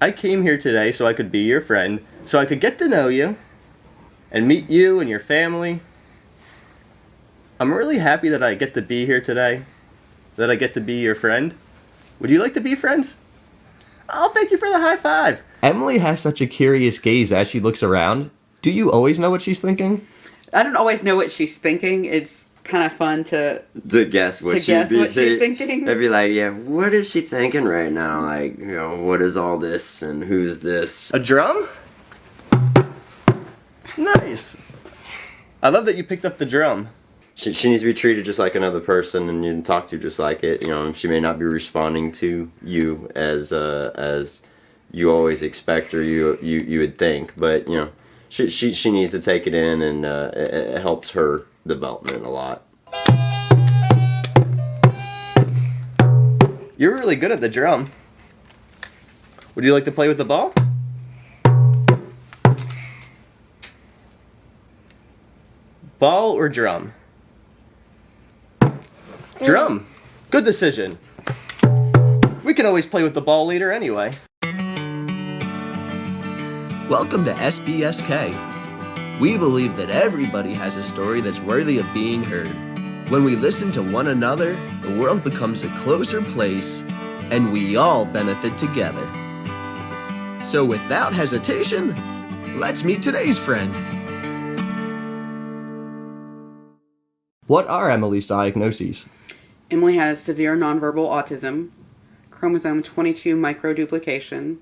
I came here today so I could be your friend, so I could get to know you and meet you and your family. I'm really happy that I get to be here today, that I get to be your friend. Would you like to be friends? Oh, thank you for the high five. Emily has such a curious gaze as she looks around. Do you always know what she's thinking? I don't always know what she's thinking. It's kind of fun to guess what she's thinking. They'd be like, yeah, what is she thinking right now? Like, what is all this and who's this? A drum? Nice. I love that you picked up the drum. She needs to be treated just like another person, and you talk to her just like it. She may not be responding to you as you always expect or you would think, but she needs to take it in, and it helps her development a lot. You're really good at the drum. Would you like to play with the ball? Ball or drum? Drum. Good decision. We can always play with the ball later anyway. Welcome to SBSK. We believe that everybody has a story that's worthy of being heard. When we listen to one another, the world becomes a closer place, and we all benefit together. So without hesitation, let's meet today's friend. What are Emily's diagnoses? Emily has severe nonverbal autism, chromosome 22 microduplication,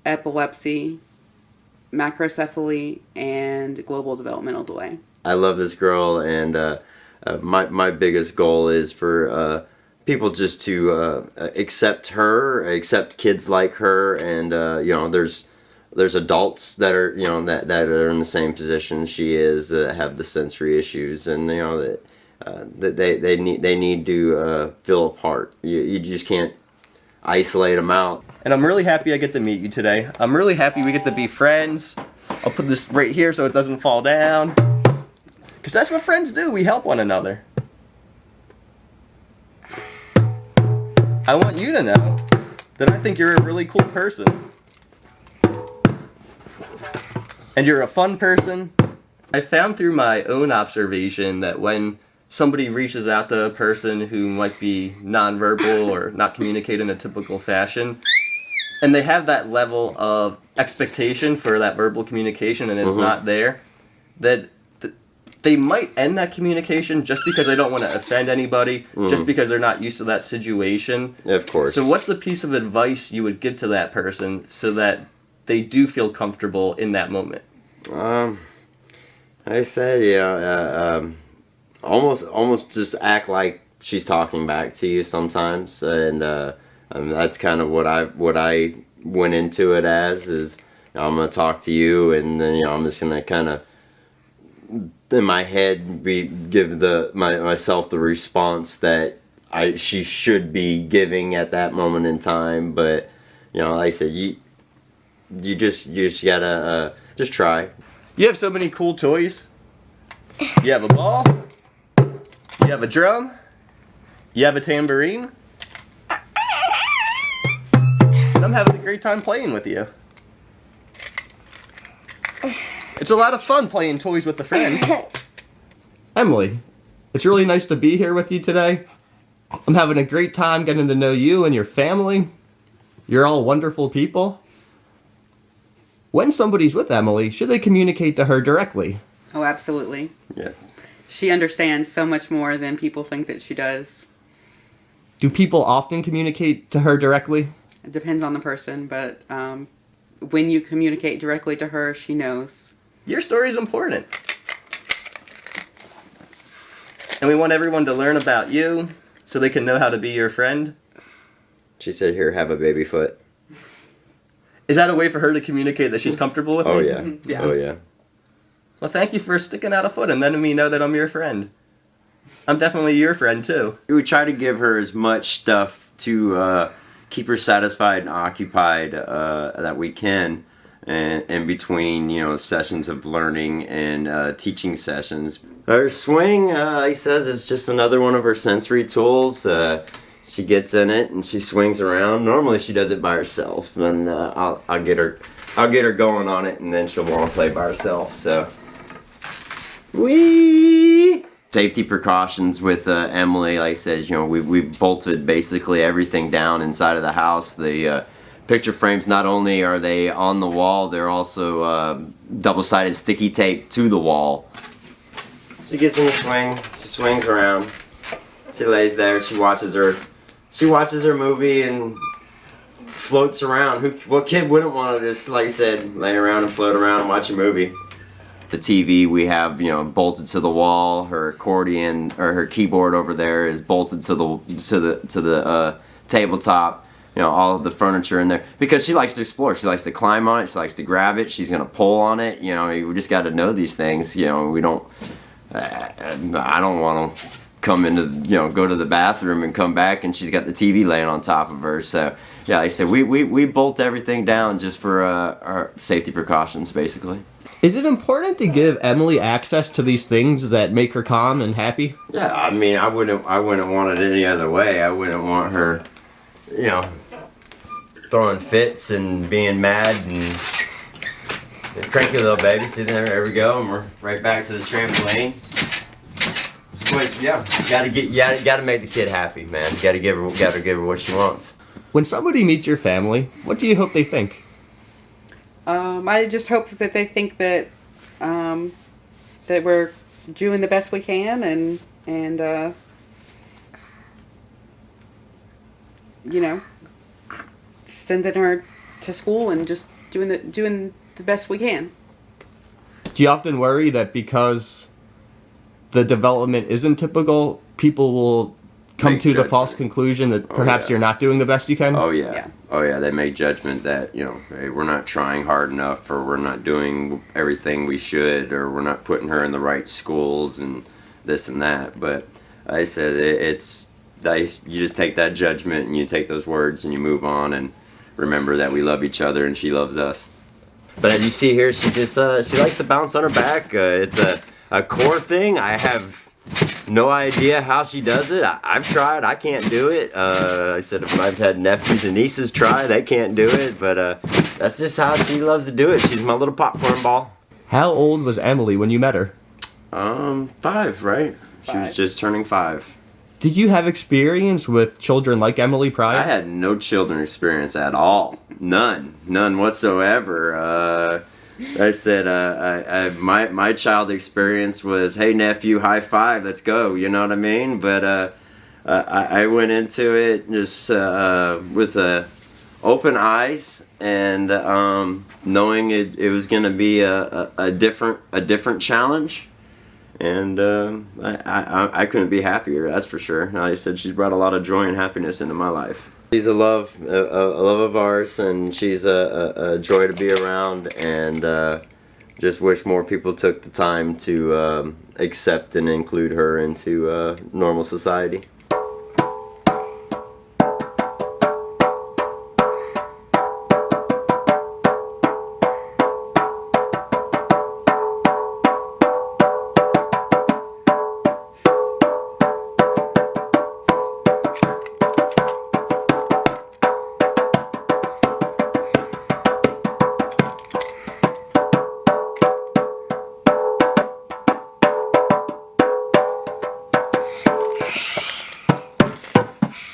epilepsy, macrocephaly, and global developmental delay. I love this girl, and my biggest goal is for people just to accept her, accept kids like her, and there's adults that are that are in the same position she is, that have the sensory issues, and that they need to feel a part. You just can't isolate them out. And I'm really happy I get to meet you today. I'm really happy we get to be friends. I'll put this right here so it doesn't fall down. Because that's what friends do. We help one another. I want you to know that I think you're a really cool person. And you're a fun person. I found through my own observation that when somebody reaches out to a person who might be nonverbal or not communicate in a typical fashion, and they have that level of expectation for that verbal communication and it's not there, that they might end that communication just because they don't want to offend anybody, just because they're not used to that situation. Of course. So what's the piece of advice you would give to that person so that they do feel comfortable in that moment? I said, almost just act like she's talking back to you sometimes, and that's kind of what I went into it as, is I'm gonna talk to you, and then I'm just gonna kind of in my head give myself the response that she should be giving at that moment in time. But like I said, you just gotta just try. You have so many cool toys. You have a ball. You have a drum. You have a tambourine. And I'm having a great time playing with you. It's a lot of fun playing toys with a friend. Emily, it's really nice to be here with you today. I'm having a great time getting to know you and your family. You're all wonderful people. When somebody's with Emily, should they communicate to her directly? Oh, absolutely. Yes. She understands so much more than people think that she does. Do people often communicate to her directly? It depends on the person, but when you communicate directly to her, she knows. Your story is important. And we want everyone to learn about you so they can know how to be your friend. She said, here, have a baby foot. Is that a way for her to communicate that she's comfortable with me? Yeah. Yeah. Oh, yeah. Well, thank you for sticking out a foot and letting me know that I'm your friend. I'm definitely your friend, too. We try to give her as much stuff to keep her satisfied and occupied that we can, and in between, sessions of learning and teaching sessions. Her swing, he says, is just another one of her sensory tools. she gets in it and she swings around. Normally she does it by herself, and I'll get her going on it, and then she'll want to play by herself. So, whee! Safety precautions with Emily. Like I said, you know, we bolted basically everything down inside of the house. The picture frames, not only are they on the wall, they're also double-sided sticky tape to the wall. She gets in the swing. She swings around. She lays there. She watches her movie and floats around. What kid wouldn't want to just, like I said, lay around and float around and watch a movie? The TV we have, you know, bolted to the wall. Her accordion or her keyboard over there is bolted to the tabletop. You know, all of the furniture in there, because she likes to explore. She likes to climb on it. She likes to grab it. She's gonna pull on it. You know, we just got to know these things. You know, we don't. I don't want to come into, you know, go to the bathroom and come back and she's got the TV laying on top of her. So yeah, like I said, we bolt everything down just for our safety precautions, basically. Is it important to give Emily access to these things that make her calm and happy? Yeah, I mean, I wouldn't want it any other way. I wouldn't want her, you know, throwing fits and being mad and cranky little baby. See there we go, and we're right back to the trampoline. But yeah, you gotta make the kid happy, man. You gotta give her what she wants. When somebody meets your family, what do you hope they think? I just hope that they think that that we're doing the best we can, and you know, sending her to school and just doing the best we can. Do you often worry that because the development isn't typical, people will come to the false conclusion that perhaps you're not doing the best you can? Oh yeah. Oh yeah, they make judgment that, you know, hey, we're not trying hard enough, or we're not doing everything we should, or we're not putting her in the right schools and this and that. But I said it's nice. You just take that judgment and you take those words and you move on and remember that we love each other and she loves us. But as you see here, she just she likes to bounce on her back. It's a core thing. I have no idea how she does it. I've tried. I can't do it. I said if I've had nephews and nieces try, they can't do it. But that's just how she loves to do it. She's my little popcorn ball. How old was Emily when you met her? 5, right? She was just turning 5. Did you have experience with children like Emily prior? I had no children experience at all. None whatsoever. I said, my child experience was, hey nephew, high five, let's go. You know what I mean? But I went into it just with open eyes and knowing it was going to be a different challenge. And I couldn't be happier, that's for sure. Like I said, she's brought a lot of joy and happiness into my life. She's a love of ours, and she's a joy to be around, and just wish more people took the time to accept and include her into normal society.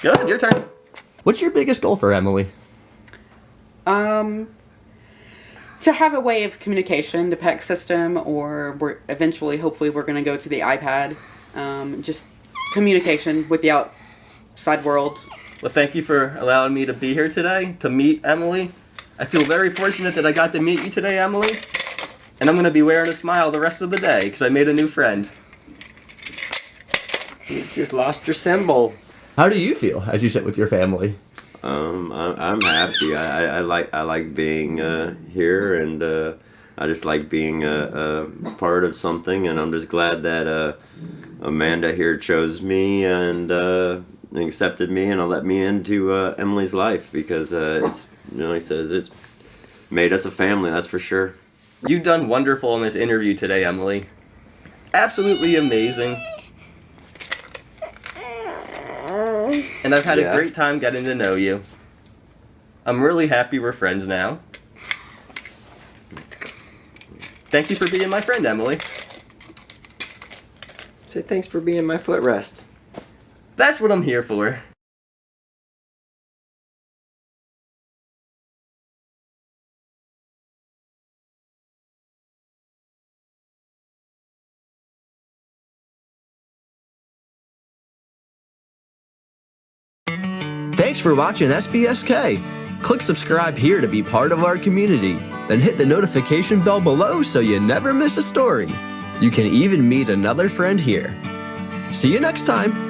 Good, your turn. What's your biggest goal for Emily? To have a way of communication, the PEC system, or eventually, hopefully, we're going to go to the iPad. Just communication with the outside world. Well, thank you for allowing me to be here today to meet Emily. I feel very fortunate that I got to meet you today, Emily. And I'm going to be wearing a smile the rest of the day because I made a new friend. You just lost your symbol. How do you feel as you sit with your family? I'm happy. I like being here, and I just like being a part of something, and I'm just glad that Amanda here chose me and accepted me and let me into Emily's life, because it's, you know, like I said, it's made us a family, that's for sure. You've done wonderful in this interview today, Emily. Absolutely amazing. And and I've had Yeah. a great time getting to know you. I'm really happy we're friends now. Thank you for being my friend, Emily. Say thanks for being my footrest. That's what I'm here for. Thanks for watching SBSK. Click subscribe here to be part of our community. Then hit the notification bell below so you never miss a story. You can even meet another friend here. See you next time.